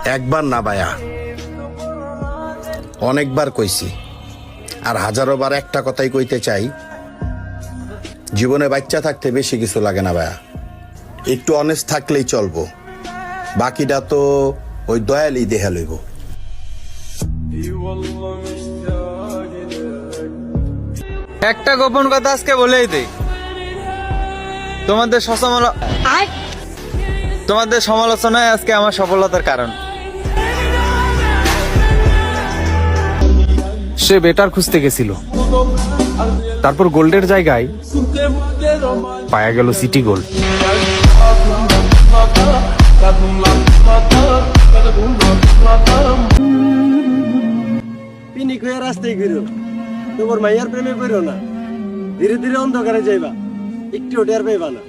একবার না ভাইয়া, অনেকবার কইছি, আর হাজারো বার একটা কথাই কইতে চাই, জীবনে বাচ্চা থাকতে বেশি কিছু লাগে না ভাইয়া, একটু অনেস্ট থাকলেই চলবো, বাকিটা তো ওই দয়ালই দেহা লইব। একটা গোপন কথা আজকে বলেই দেই, তোমাদের সমালোচনায় আজকে আমার সফলতার কারণ। সে বেটার খুঁজতে গেছিল, তারপর গোল্ডের জায়গায় পায়া গেল সিটি গোল্ড। পিনিক হয়ে রাস্তায় ঘুরো, তোমার মাইয়ার প্রেমে পড়ো না, ধীরে ধীরে অন্ধকারে যাইবা, একটু টের পাইবা না।